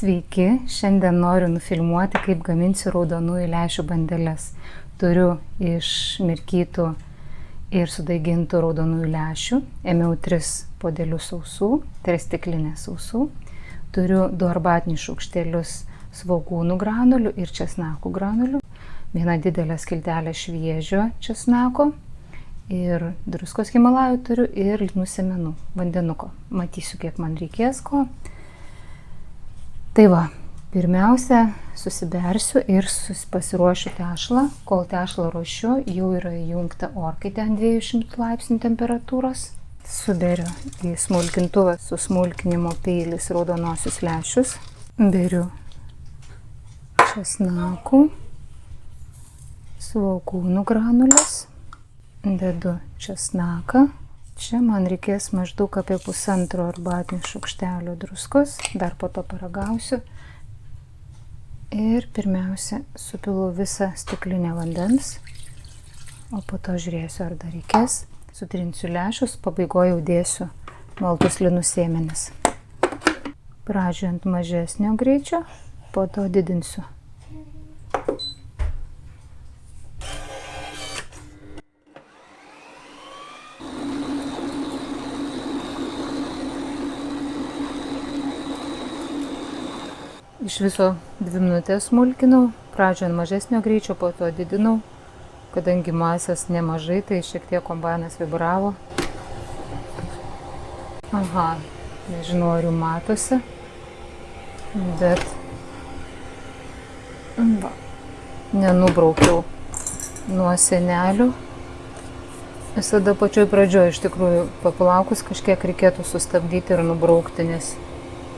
Sveiki, šiandien noriu nufilmuoti, kaip gaminsiu raudonųjų lęšių bandeles. Turiu iš mirkytų ir sudaigintų raudonųjų lęšių. Ėmiau 3 puodelius sausų, 3 stiklinės sausų. Turiu 2 arbatinius šaukštelius svogūnų granulių ir česnakų granulių. 1 didelę skiltelę šviežio česnako. Ir druskos Himalajų turiu ir linų sėmenų, vandenuko. Matysiu, kiek man reikės ko. Tai va, pirmiausia, susibersiu ir pasiruošiu tešlą. Kol tešlą ruošiu, jau yra įjungta orkaitė ant 200 laipsnių temperatūros. Suberiu į smulkintuvą su smulkinimo peilis raudonosius lęšius. Beriu česnakų, svogūnų granulės. Dedu česnaką. Čia man reikės maždaug apie 1,5 arbatinio šaukštelio druskos. Dar po to paragausiu. Ir pirmiausia, supilu visą stiklinę vandens. O po to žiūrėsiu, ar dar reikės. Sutrinsiu lęšius, pabaigoje jau dėsiu maltus linų sėmenis. Pradžioje ant mažesnio greičio, po to didinsiu. Iš viso 2 minutės smulkinau, pradžioje ant mažesnio greičio, po to didinau. Kadangi masės nemažai, tai šiek tiek kombainas vibravo. Aha, nežinau, ar jų matosi, bet va, nenubraukiau nuo sienelių. Visada pačioj pradžioj, iš tikrųjų, papalaukus kažkiek reikėtų sustabdyti ir nubraukti, nes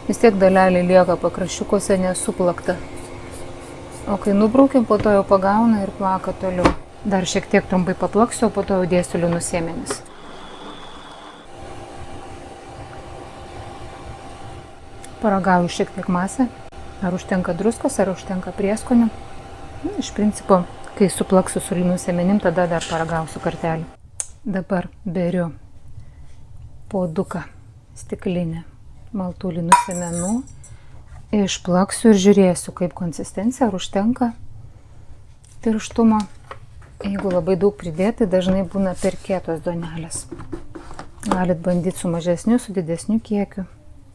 vis tiek dalelė lieka pakraščiukuose nesuplakta. O kai nubraukiam, po to jau pagauna ir plaka toliau. Dar šiek tiek trumpai paplaksiu, o po to jau dėsiu linų sėmenis. Paragauju šiek tiek masę. Ar užtenka druskos, ar užtenka prieskonių. Iš principo, kai suplaksiu su linų sėmenim, tada dar paragausiu kartelį. Dabar beriu puoduką stiklinę maltų linų sėmenų. Išplaksiu ir žiūrėsiu, kaip konsistencija, ar užtenka tirštumo. Jeigu labai daug pridėti, dažnai būna per kietos duonelės. Galit bandyti su mažesniu, su didesniu kiekiu.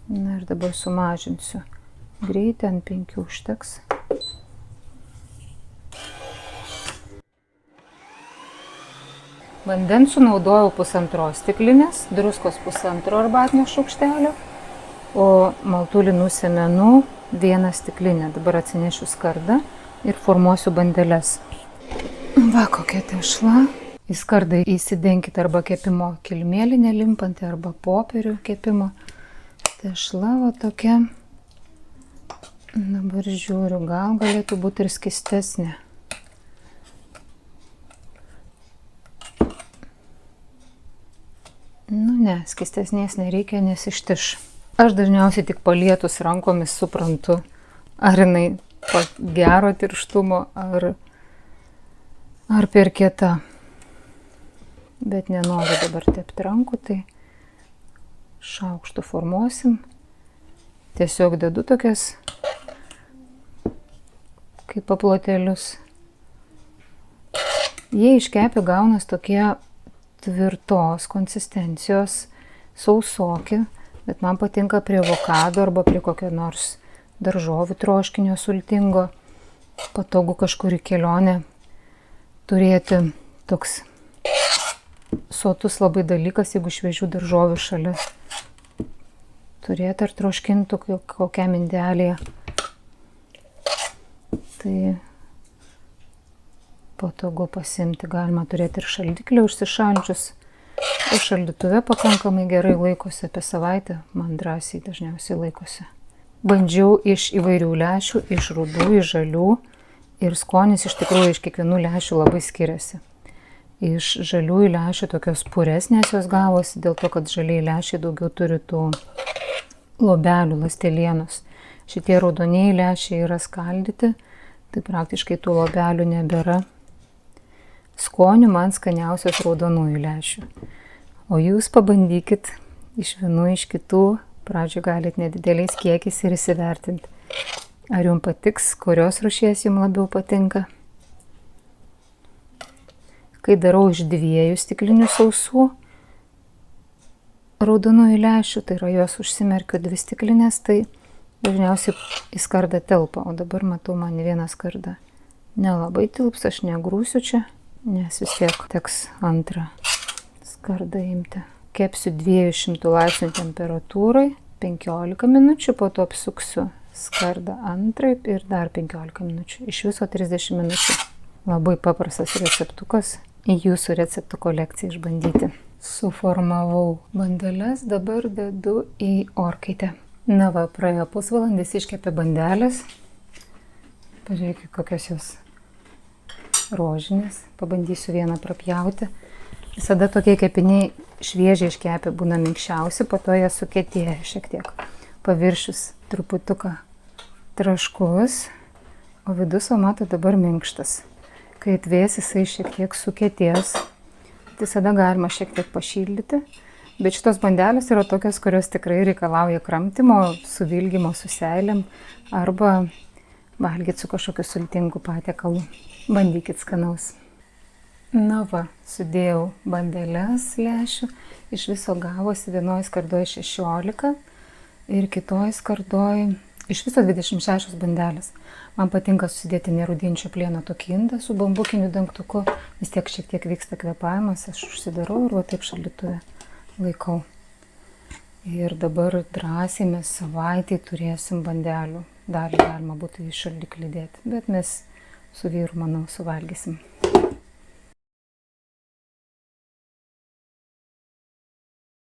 Na ir dabar sumažinsiu greitį, ant 5 užteks. Vandens sunaudojau 1,5 stiklinės, druskos 1,5 arbatinio šaukštelio, o maltų linų sėmenų 1 stiklinė. Dabar atsinešiu skardą ir formuosiu bandeles. Va, kokia tešla. Į skardą įsidenkite arba kepimo kilimėlį nelimpantį, arba popierių kepimo. Tešla va tokia. Dabar žiūriu, gal galėtų būti ir skystesnė. Nu ne, skystesnės nereikia, nes ištiš. Aš dažniausiai tik palietus rankomis suprantu, ar jinai gero tirštumo, ar per kieta. Bet nenoriu dabar tepti rankų, tai šaukštu formuosim. Tiesiog dedu tokias kaip paplotėlius. Jie iškepę gaunas tokie tvirtos konsistencijos, sausoki, bet man patinka prie avokado arba prie kokio nors daržovių troškinio sultingo. Patogu kažkur į kelionę turėti toks sotus labai dalykas, jeigu šviežių daržovių šalia turėti ar troškintų kokią mindelėje. Tai patogu pasimti, galima turėti ir šaldiklį užsišaldžius. O šaldytuve pakankamai gerai laikosi apie savaitę, man drąsiai dažniausiai laikosi. Bandžiau iš įvairių lęšių, iš rudų, iš žalių, ir skonis iš tikrųjų iš kiekvienų lęšių labai skiriasi. Iš žaliųjų lęšių tokios puresnės jos gavosi, dėl to, kad žaliai lęšiai daugiau turi tų lobelių, ląstelienos. Šitie raudonieji lęšiai yra skaldyti, tai praktiškai tų lobelių nebėra. Skonių man skaniausios raudonųjų lęšių. O jūs pabandykit iš vienų, iš kitų. Pradžioje galite nedideliais kiekiais ir įsivertinti. Ar jums patiks, kurios rūšies jums labiau patinka? Kai darau iš 2 stiklinių sausų raudonųjų lęšių, tai yra juos užsimerkiu 2 stiklinės, tai dažniausiai į skardą telpa, o dabar matau, man vieną skardą nelabai tilps, aš negrūsiu čia, nes vis tiek teks antrą skardą imti. Kepsiu 200 laipsnių temperatūrai 15 minučių, po to apsuksiu skardą antraip ir dar 15 minučių. Iš viso 30 minučių. Labai paprastas receptukas į jūsų receptų kolekciją išbandyti. Suformavau bandeles, dabar dedu į orkaitę. Na va, praėjo pusvalandis, iškepė bandelės. Pažiūrėkit, kokios jos rožinės. Pabandysiu vieną prapjauti. Visada tokie kepiniai šviežiai iškepę būna minkščiausi, po to jie sukietėja šiek tiek. Paviršius truputuką traškus, o vidus, o mato, dabar minkštas. Kai atvės, jisai šiek tiek sukietės. Visada galima šiek tiek pašildyti, bet šitos bandelės yra tokios, kurios tikrai reikalauja kramtymo, suvilgymo su seilėm arba valgyti su kažkokiu sultingu patiekalu. Bandykit skanaus. Na va, sudėjau bandeles lęšių, iš viso gavosi vienoje skardoje 16 ir kitoje skardoje iš viso 26 bandelės. Man patinka susidėti nerūdijančio plieno tokį indą su bambukiniu dangtuku, vis tiek šiek tiek vyksta kvėpavimas, aš užsidarau ir va taip šaldytuve laikau. Ir dabar drąsiai mes savaitį turėsim bandelių. Dalį galima būtų į šaldiklį dėti, bet mes su vyru, manau, suvalgysim.